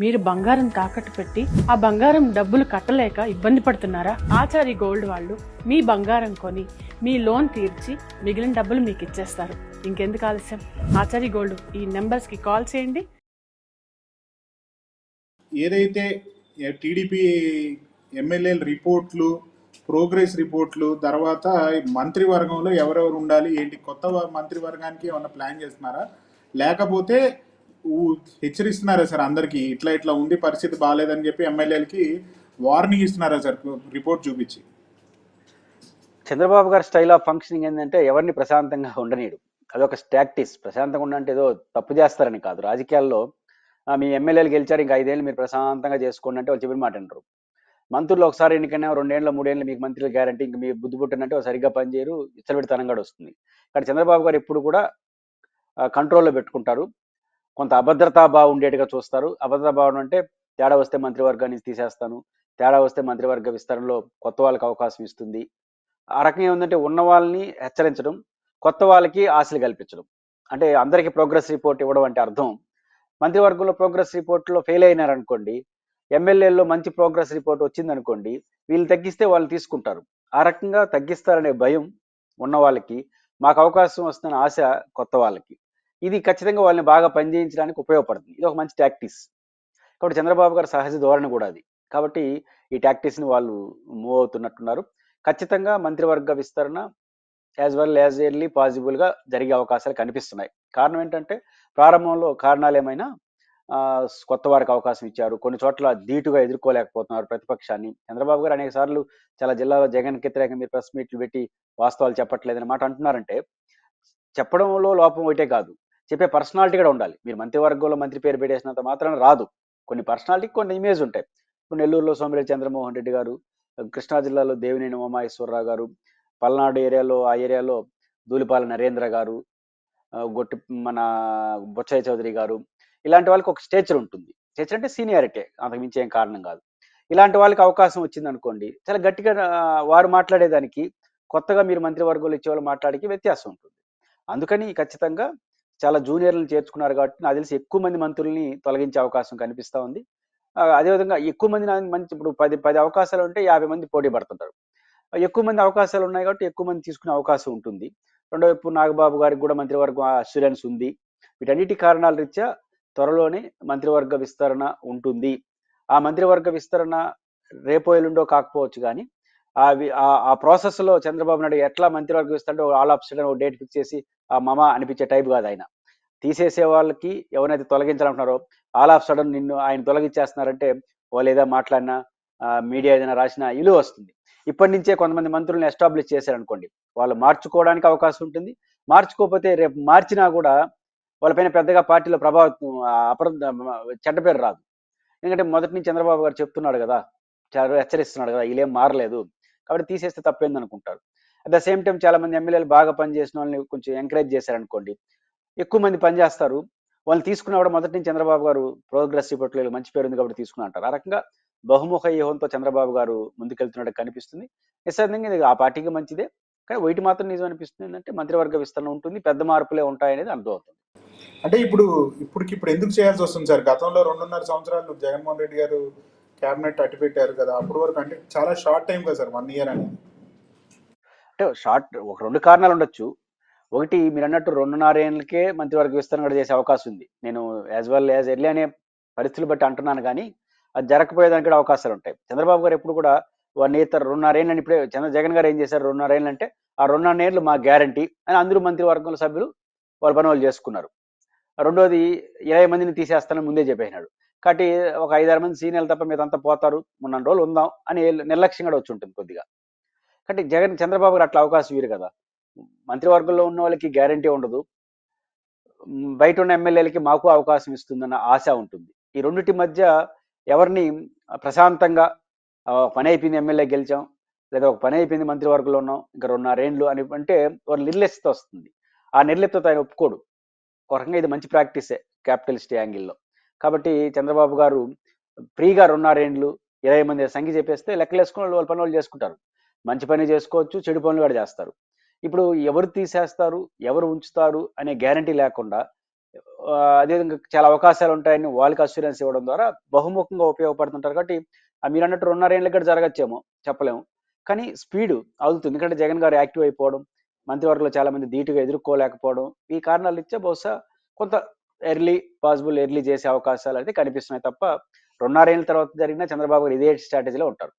మీరు బంగారం తాకట్టు పెట్టి ఆ బంగారం డబ్బులు కట్టలేక ఇబ్బంది పడుతున్నారా? ఆచారి గోల్డ్ వాళ్ళు మీ బంగారం కొని మీ లోన్ తీర్చి మిగిలిన డబ్బులు మీకు ఇచ్చేస్తారు. ఇంకెందుకు ఆలస్యం? ఆచారి గోల్డ్ ఈ నెంబర్స్ కి కాల్ చేయండి. ఏదైతే టీడీపీ ఎమ్మెల్యేల రిపోర్ట్లు, ప్రోగ్రెస్ రిపోర్ట్లు తర్వాత మంత్రివర్గంలో ఎవరెవరు ఉండాలి ఏంటి, కొత్త మంత్రివర్గానికి ఏమన్నా ప్లాన్ చేస్తున్నారా, లేకపోతే హెచ్చరిస్తున్నారా సార్ అందరికీ ఇట్లా ఇట్లా ఉంది పరిస్థితి బాగాలేదని చెప్పి ఎమ్మెల్యేలకి వార్నింగ్ ఇస్తున్నారా సార్ రిపోర్ట్ చూపించి? చంద్రబాబు గారి స్టైల్ ఆఫ్ ఫంక్షనింగ్ ఏంటంటే ఎవరిని ప్రశాంతంగా ఉండనీయడు. అదొక స్టాక్టిస్. ప్రశాంతంగా ఉండంటే ఏదో తప్పు చేస్తారని కాదు. రాజకీయాల్లో మీ ఎమ్మెల్యేలు గెలిచారు, ఇంకా 5 ఏళ్ళు మీరు ప్రశాంతంగా చేసుకోండి అంటే వాళ్ళు చెప్పిన మాట అంటారు. మంత్రులు ఒకసారి ఎన్నికైనా 2 ఏళ్ళు 3 ఏళ్ళు మీకు మంత్రులు గ్యారంటీ, ఇంక మీ బుద్ధి పుట్టినట్టు సరిగ్గా పనిచేయరు, ఇచ్చలబెడితనం కూడా వస్తుంది. కానీ చంద్రబాబు గారు ఎప్పుడు కూడా కంట్రోల్లో పెట్టుకుంటారు. కొంత అభద్రతా భావం ఉండేట్టుగా చూస్తారు. అభద్రతా భావం అంటే తేడా వస్తే మంత్రివర్గాన్ని తీసేస్తాను, తేడా వస్తే మంత్రివర్గ విస్తరణలో కొత్త వాళ్ళకి అవకాశం ఇస్తుంది. ఆ రకంగా ఏముందంటే ఉన్న వాళ్ళని హెచ్చరించడం, కొత్త వాళ్ళకి ఆశలు కల్పించడం. అంటే అందరికీ ప్రోగ్రెస్ రిపోర్ట్ ఇవ్వడం అంటే అర్థం, మంత్రివర్గంలో ప్రోగ్రెస్ రిపోర్ట్లో ఫెయిల్ అయినారనుకోండి, ఎమ్మెల్యేల్లో మంచి ప్రోగ్రెస్ రిపోర్ట్ వచ్చిందనుకోండి, వీళ్ళు తగ్గిస్తే వాళ్ళు తీసుకుంటారు. ఆ రకంగా తగ్గిస్తారనే భయం ఉన్న వాళ్ళకి, మాకు అవకాశం వస్తున్న ఆశ కొత్త వాళ్ళకి. ఇది ఖచ్చితంగా వాళ్ళని బాగా పనిచేయించడానికి ఉపయోగపడుతుంది. ఇది ఒక మంచి టాక్టిక్స్. కాబట్టి చంద్రబాబు గారి సహజ ధోరణి కూడా అది. కాబట్టి ఈ టాక్టిక్స్ని వాళ్ళు మూవ్ అవుతున్నట్టున్నారు. ఖచ్చితంగా మంత్రివర్గ విస్తరణ యాజ్ వెల్ యాజ్ ఎర్లీ పాసిబుల్గా జరిగే అవకాశాలు కనిపిస్తున్నాయి. కారణం ఏంటంటే ప్రారంభంలో కారణాలు ఏమైనా కొత్త వారికి అవకాశం ఇచ్చారు, కొన్ని చోట్ల ధీటుగా ఎదుర్కోలేకపోతున్నారు ప్రతిపక్షాన్ని. చంద్రబాబు గారు అనేక సార్లు చాలా జిల్లాలో జగన్కి వ్యతిరేకంగా మీరు ప్రెస్ మీట్లు పెట్టి వాస్తవాలు చెప్పట్లేదనే మాట అంటున్నారంటే, చెప్పడంలో లోపం ఒకటే కాదు, చెప్పే పర్సనాలిటీ కూడా ఉండాలి. మీరు మంత్రివర్గంలో మంత్రి పేరు పెట్టేసినంత మాత్రాన రాదు. కొన్ని పర్సనాలిటీకి కొన్ని ఇమేజ్ ఉంటాయి. ఇప్పుడు నెల్లూరులో సోమిరెడ్డి చంద్రమోహన్ రెడ్డి గారు, కృష్ణా జిల్లాలో దేవినేని ఉమామహేశ్వరరావు గారు, పల్నాడు ఏరియాలో ధూళిపాల నరేంద్ర గారు, గొట్టి మన బొచ్చయ్య చౌదరి గారు, ఇలాంటి వాళ్ళకి ఒక స్టేచర్ ఉంటుంది. స్టేచర్ అంటే సీనియారిటీ, అంతకు మించి ఏం కారణం కాదు. ఇలాంటి వాళ్ళకి అవకాశం వచ్చింది అనుకోండి, చాలా గట్టిగా వారు మాట్లాడేదానికి కొత్తగా మీరు మంత్రివర్గంలో ఇచ్చే వాళ్ళు మాట్లాడికి వ్యత్యాసం ఉంటుంది. అందుకని ఖచ్చితంగా చాలా జూనియర్లను చేర్చుకున్నారు కాబట్టి నాకు తెలిసి ఎక్కువ మంది మంత్రుల్ని తొలగించే అవకాశం కనిపిస్తూ ఉంది. అదేవిధంగా ఎక్కువ మంది మంచి ఇప్పుడు 10 అవకాశాలు ఉంటే 50 మంది పోటీ పడుతుంటారు. ఎక్కువ మంది అవకాశాలు ఉన్నాయి కాబట్టి ఎక్కువ మంది తీసుకునే అవకాశం ఉంటుంది. రెండో వైపు నాగబాబు గారికి కూడా మంత్రివర్గం అష్యూరెన్స్ ఉంది. వీటన్నిటి కారణాల రీత్యా త్వరలోనే మంత్రివర్గ విస్తరణ ఉంటుంది. ఆ మంత్రివర్గ విస్తరణ రేపో ఎల్లుండో కాకపోవచ్చు, కానీ ఆ ప్రాసెస్లో చంద్రబాబు నాయుడు ఎట్లా మంత్రివర్గ విస్తరణ ఆల్ ఆఫ్ సడన్ ఒక డేట్ ఫిక్స్ చేసి ఆ మమ అనిపించే టైప్ కాదు ఆయన. తీసేసే వాళ్ళకి ఎవరైతే తొలగించాలంటున్నారో ఆల్ ఆఫ్ సడన్ నిన్ను ఆయన తొలగించేస్తున్నారంటే వాళ్ళు ఏదో మాట్లాడినా, మీడియా ఏదైనా రాసినా ఇల్లు వస్తుంది. ఇప్పటి నుంచే కొంతమంది మంత్రులను ఎస్టాబ్లిష్ చేశారనుకోండి, వాళ్ళు మార్చుకోవడానికి అవకాశం ఉంటుంది. మార్చుకోకపోతే రేపు మార్చినా కూడా వాళ్ళపైన పెద్దగా పార్టీలో ప్రభావం చెడ్డ పేరు రాదు. ఎందుకంటే మొదటి నుంచి చంద్రబాబు గారు చెప్తున్నాడు కదా, హెచ్చరిస్తున్నాడు కదా, వీళ్ళేం మారలేదు కాబట్టి తీసేస్తే తప్పేంది అనుకుంటారు. అట్ ద సేమ్ టైం చాలా మంది ఎమ్మెల్యేలు బాగా పనిచేసిన వాళ్ళని కొంచెం ఎంకరేజ్ చేశారనుకోండి, ఎక్కువ మంది పనిచేస్తారు. వాళ్ళు తీసుకున్న కూడా మొదటి నుంచి చంద్రబాబు గారు ప్రోగ్రెస్ రిపోర్ట్లో మంచి పేరు ఉంది కాబట్టి తీసుకుని అంటారు. ఆ రకంగా బహుముఖ వ్యూహంతో చంద్రబాబు గారు ముందుకెళ్తున్నట్టు కనిపిస్తుంది. నిస్సందేహంగా ఇది ఆ పార్టీకి మంచిదే. కానీ ఒకటి మాత్రం నిజం అనిపిస్తుంది, ఏంటంటే మంత్రివర్గ విస్తరణ ఉంటుంది, పెద్ద మార్పులే ఉంటాయనేది అర్థమవుతుంది. అంటే ఇప్పటికిప్పుడు ఎందుకు చేయాల్సి వస్తుంది సార్? గతంలో 2.5 సంవత్సరాలు జగన్మోహన్ రెడ్డి గారు క్యాబినెట్ అట్టి పెట్టారు కదా, అప్పటి వరకు అంటే చాలా షార్ట్ టైం కదా సార్, 1 ఇయర్ అనేది. అంటే ఒక 2 కారణాలు ఉండొచ్చు. ఒకటి, మీరు అన్నట్టు 2.5 ఏళ్ళకే మంత్రివర్గ విస్తరణ కూడా చేసే అవకాశం ఉంది. నేను యాజ్ వెల్ యాజ్ ఎర్లీ అనే పరిస్థితులు బట్టి అంటున్నాను, కానీ అది జరగకపోయేదానికి కూడా అవకాశాలు ఉంటాయి. చంద్రబాబు గారు ఎప్పుడు కూడా 1 ఇయర్ 2.5 ఏళ్ళని ఇప్పుడే జగన్ గారు ఏం చేశారు, 2.5 ఏళ్ళు అంటే ఆ 2.5 ఏళ్ళు మా గ్యారంటీ అని అందరూ మంత్రివర్గంలో సభ్యులు వాళ్ళ పని వాళ్ళు చేసుకున్నారు. రెండోది, 20 మందిని తీసేస్తానని ముందే చెప్పేసినాడు. కాబట్టి ఒక 5-6 మంది సీనియర్లు తప్ప మీదంతా పోతారు, 3 రోజులు ఉందాం అని నిర్లక్ష్యం కూడా వచ్చి ఉంటుంది కొద్దిగా. కాబట్టి చంద్రబాబు గారు అట్లా అవకాశం ఇవ్వరు కదా. మంత్రివర్గంలో ఉన్న వాళ్ళకి గ్యారంటీ ఉండదు, బయట ఉన్న ఎమ్మెల్యేలకి మాకు అవకాశం ఇస్తుందన్న ఆశ ఉంటుంది. ఈ రెండింటి మధ్య ఎవరిని ప్రశాంతంగా పని అయిపోయింది ఎమ్మెల్యే గెలిచాం, లేదా ఒక పని అయిపోయింది మంత్రివర్గంలో ఉన్నాం ఇంకా 2.5 ఏళ్ళు అని అంటే వారు నిర్లిప్త వస్తుంది. ఆ నిర్లిప్తత ఆయన ఒప్పుకోడు. ఒక రకంగా ఇది మంచి ప్రాక్టీసే క్యాపిటలిస్ట్ యాంగిల్లో. కాబట్టి చంద్రబాబు గారు ఫ్రీగా 2.5 ఏళ్ళు 20 మంది సంఖ్య చెప్పేస్తే లెక్కలేసుకుని వాళ్ళ పని వాళ్ళు చేసుకుంటారు. మంచి పని చేసుకోవచ్చు, చెడు పనులు కూడా చేస్తారు. ఇప్పుడు ఎవరు తీసేస్తారు ఎవరు ఉంచుతారు అనే గ్యారంటీ లేకుండా అదేవిధంగా చాలా అవకాశాలు ఉంటాయని వాళ్ళకి అస్యూరెన్స్ ఇవ్వడం ద్వారా బహుముఖంగా ఉపయోగపడుతుంటారు. కాబట్టి మీరు అన్నట్టు 2.5 ఏళ్ళు కూడా జరగచ్చేమో చెప్పలేము. కానీ స్పీడ్ అవుతుంది. ఎందుకంటే జగన్ గారు యాక్టివ్ అయిపోవడం, మంత్రివర్గంలో చాలా మంది ధీటుగా ఎదుర్కోలేకపోవడం, ఈ కారణాలు ఇచ్చే బహుశా కొంత ఎర్లీ చేసే అవకాశాలు అయితే కనిపిస్తున్నాయి తప్ప 2.5 ఏళ్ళ తర్వాత జరిగినా చంద్రబాబు గారు ఇదే స్ట్రాటజీలో ఉంటారు.